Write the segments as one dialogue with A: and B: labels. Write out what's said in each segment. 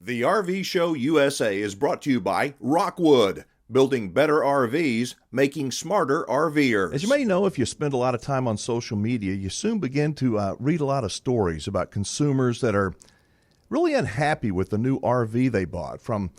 A: The RV Show USA is brought to you by Rockwood, building better RVs, making smarter RVers. As you may know, if you spend a lot of time on social media, you soon begin to read a lot of stories about consumers that are really unhappy with the new RV they bought, from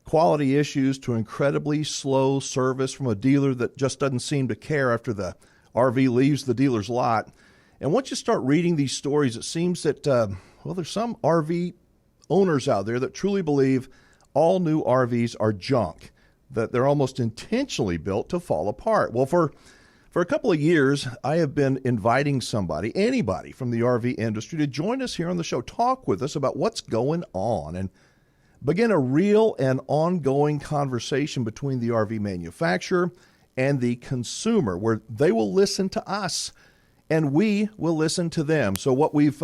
A: quality issues to incredibly slow service from a dealer that just doesn't seem to care after the RV leaves the dealer's lot. And once you start reading these stories, it seems that, there's some RV owners out there that truly believe all new RVs are junk, that they're almost intentionally built to fall apart. Well, for a couple of years, I have been inviting anybody from the RV industry to join us here on the show, talk with us about what's going on, and begin a real and ongoing conversation between the RV manufacturer and the consumer, where they will listen to us and we will listen to them. So what we've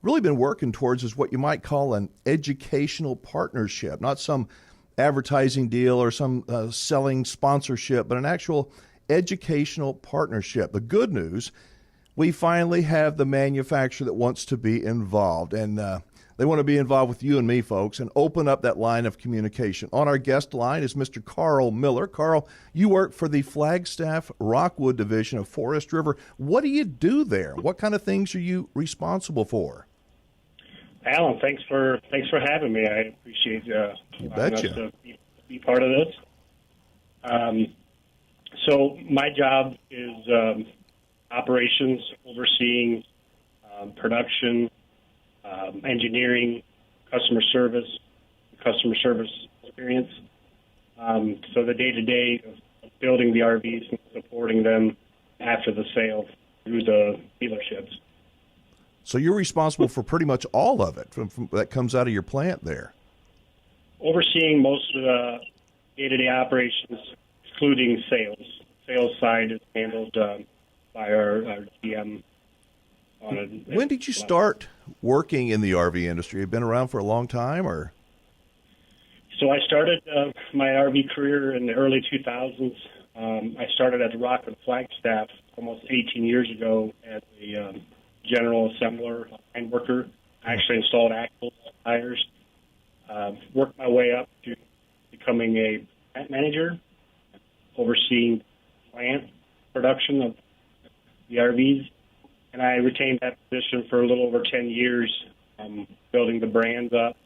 A: really been working towards is what you might call an educational partnership, not some advertising deal or some selling sponsorship, but an actual educational partnership. The good news, we finally have the manufacturer that wants to be involved, and they want to be involved with you and me, folks, and open up that line of communication. On our guest line is Mr. Carl Miller. Carl, you work for the Flagstaff Rockwood division of Forest River. What do you do there? What kind of things are you responsible for?
B: Alan, thanks for having me. I appreciate allowing us to be part of this. So my job is operations, overseeing production, engineering, customer service experience. So the day-to-day of building the RVs and supporting them after the sale through the dealerships.
A: So you're responsible for pretty much all of it from that comes out of your plant there.
B: Overseeing most of the day-to-day operations, excluding sales. Sales side is handled by our GM.
A: When did you start working in the RV industry? You've been around for a long time, or?
B: So I started my RV career in the early 2000s. I started at the Rockwood Flagstaff almost 18 years ago as a general assembler and worker. I actually installed axles, tires. Worked my way up to becoming a plant manager, overseeing plant production of the RVs. And I retained that position for a little over 10 years, building the brands up.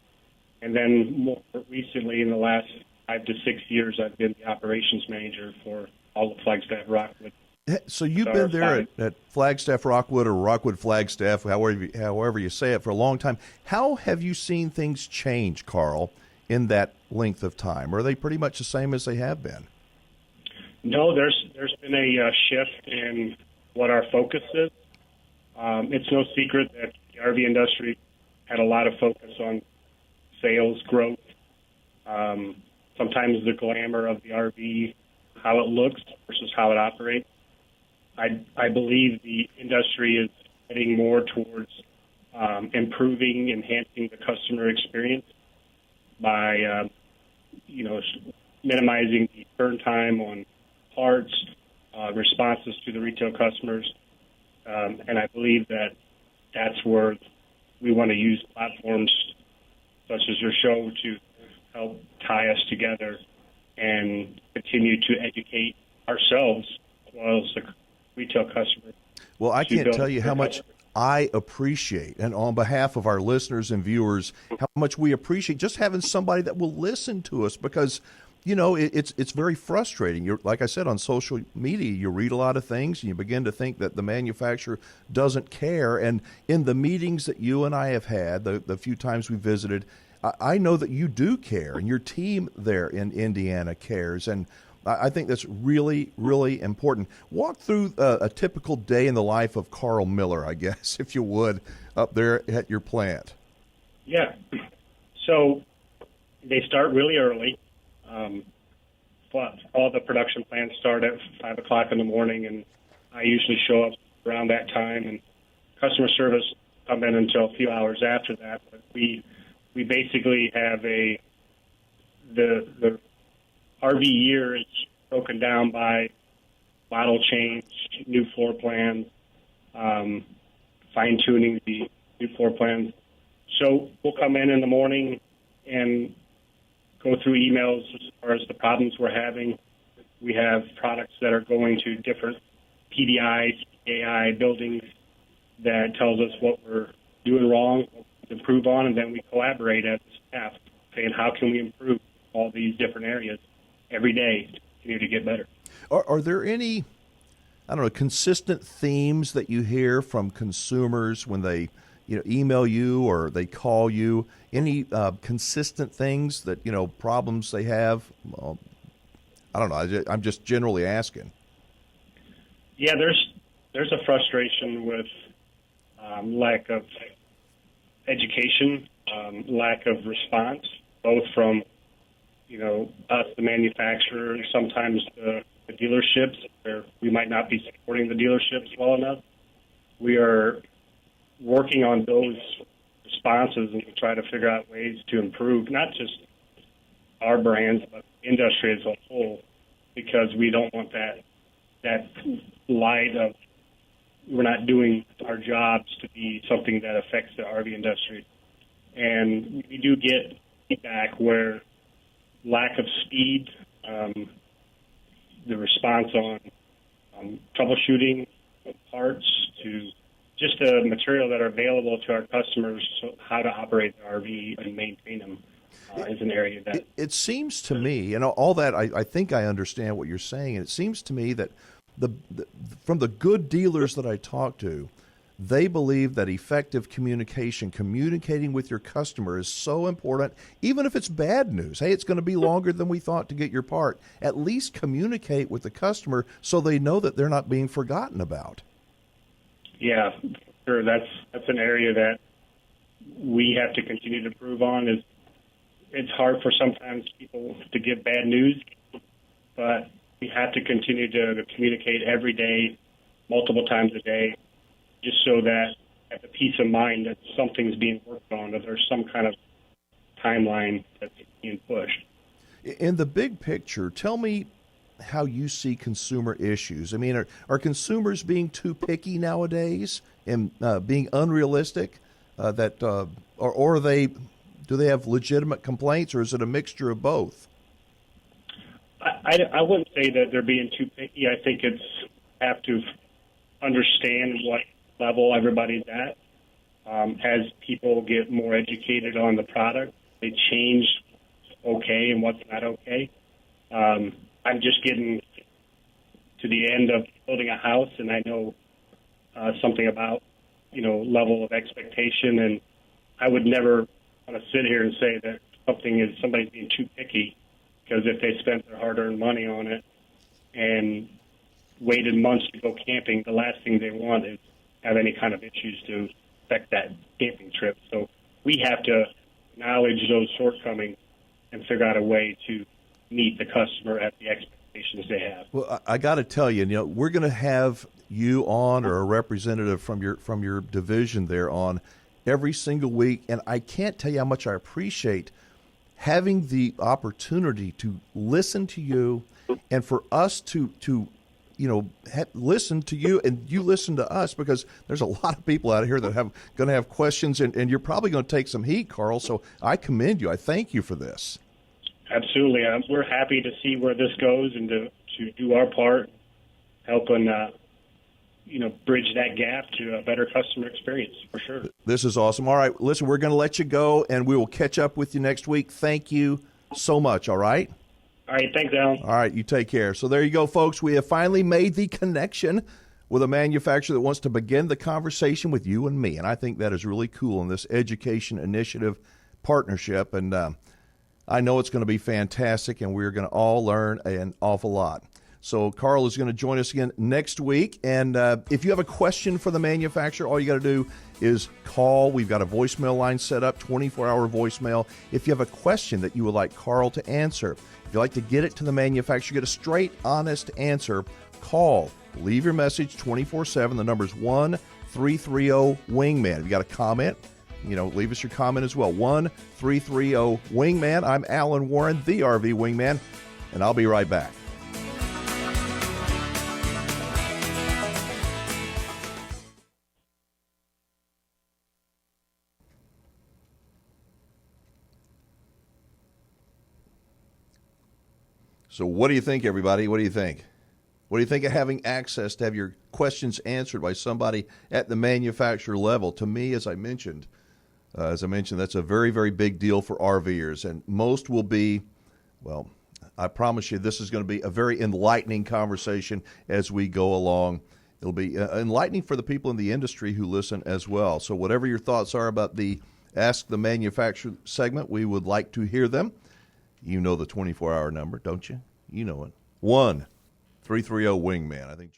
B: And then more recently, in the last 5 to 6 years, I've been the operations manager for all of Flagstaff Rockwood.
A: So you've been there at Flagstaff Rockwood or Rockwood Flagstaff, however you say it, for a long time. How have you seen things change, Carl, in that length of time? Are they pretty much the same as they have been?
B: No, there's been a shift in what our focus is. It's no secret that the RV industry had a lot of focus on sales growth. Sometimes the glamour of the RV, how it looks versus how it operates. I believe the industry is heading more towards improving, enhancing the customer experience by, minimizing the turn time on parts, responses to the retail customers. And I believe that that's where we want to use platforms such as your show to help tie us together and continue to educate ourselves as well as the retail customer.
A: Well, I can't tell you how much I appreciate, and on behalf of our listeners and viewers, how much we appreciate just having somebody that will listen to us, because it's very frustrating. You're, like I said, on social media, you read a lot of things and you begin to think that the manufacturer doesn't care. And in the meetings that you and I have had, the few times we visited, I know that you do care, and your team there in Indiana cares. And I think that's really, really important. Walk through a typical day in the life of Carl Miller, I guess, if you would, up there at your plant.
B: Yeah. So they start really early. All the production plants start at 5 o'clock in the morning, and I usually show up around that time, and customer service come in until a few hours after that. But we basically have the RV year is broken down by model change, new floor plans, fine-tuning the new floor plans. So we'll come in the morning, and go through emails as far as the problems we're having. We have products that are going to different PDI, AI buildings that tells us what we're doing wrong, what we can improve on, and then we collaborate as a staff, saying how can we improve all these different areas every day to continue to get better.
A: Are there any, I don't know, consistent themes that you hear from consumers when they, email you or they call you? Any consistent things that, problems they have? Well, I don't know. I'm just generally asking.
B: Yeah, there's a frustration with lack of education, lack of response, both from us, the manufacturer, and sometimes the dealerships, where we might not be supporting the dealerships well enough. We are working on those responses and try to figure out ways to improve not just our brands, but the industry as a whole, because we don't want that light of we're not doing our jobs to be something that affects the RV industry. And we do get feedback where lack of speed, the response on troubleshooting parts to just the material that are available to our customers, so how to operate the RV and maintain them is an area that...
A: It seems to me, and all that, I think I understand what you're saying, and it seems to me that from the good dealers that I talk to, they believe that effective communicating with your customer is so important, even if it's bad news. Hey, it's going to be longer than we thought to get your part. At least communicate with the customer so they know that they're not being forgotten about.
B: Yeah, sure. That's an area that we have to continue to improve on. It's hard for sometimes people to give bad news, but we have to continue to communicate every day, multiple times a day, just so that at the peace of mind that something's being worked on, that there's some kind of timeline that's being pushed.
A: In the big picture, tell me how you see consumer issues. I mean, are consumers being too picky nowadays and being unrealistic? Or are they? Do they have legitimate complaints, or is it a mixture of both?
B: I wouldn't say that they're being too picky. I think it's have to understand what level everybody's at. As people get more educated on the product, they change okay and what's not okay. I'm just getting to the end of building a house, and I know something about, level of expectation, and I would never want to sit here and say that somebody's being too picky, because if they spent their hard-earned money on it and waited months to go camping, the last thing they want is have any kind of issues to affect that camping trip. So we have to acknowledge those shortcomings and figure out a way to meet the customer at the expectations they have.
A: Well, I got to tell you, we're going to have you on, or a representative from your division there on every single week, and I can't tell you how much I appreciate having the opportunity to listen to you, and for us to listen to you and you listen to us, because there's a lot of people out here that going to have questions, and you're probably going to take some heat, Carl. So I commend you. I thank you for this.
B: Absolutely. We're happy to see where this goes and to do our part, helping bridge that gap to a better customer experience, for sure.
A: This is awesome. All right, listen, we're going to let you go, and we will catch up with you next week. Thank you so much, all right?
B: All right, thanks, Alan.
A: All right, you take care. So there you go, folks. We have finally made the connection with a manufacturer that wants to begin the conversation with you and me, and I think that is really cool in this education initiative partnership, and I know it's going to be fantastic, and we're going to all learn an awful lot. So Carl is going to join us again next week. And if you have a question for the manufacturer, all you got to do is call. We've got a voicemail line set up, 24-hour voicemail. If you have a question that you would like Carl to answer, if you'd like to get it to the manufacturer, get a straight, honest answer, call. Leave your message 24/7. The number is 1-330-WINGMAN. If you got a comment, leave us your comment as well. 1-330-WINGMAN. I'm Alan Warren, the RV Wingman, and I'll be right back. So what do you think, everybody? What do you think? What do you think of having access to have your questions answered by somebody at the manufacturer level? To me, as I mentioned, that's a very, very big deal for RVers, and most will be, well, I promise you this is going to be a very enlightening conversation as we go along. It'll be enlightening for the people in the industry who listen as well. So whatever your thoughts are about the Ask the Manufacturer segment, we would like to hear them. You know the 24-hour number, don't you? You know it. 1-330-WINGMAN. I think.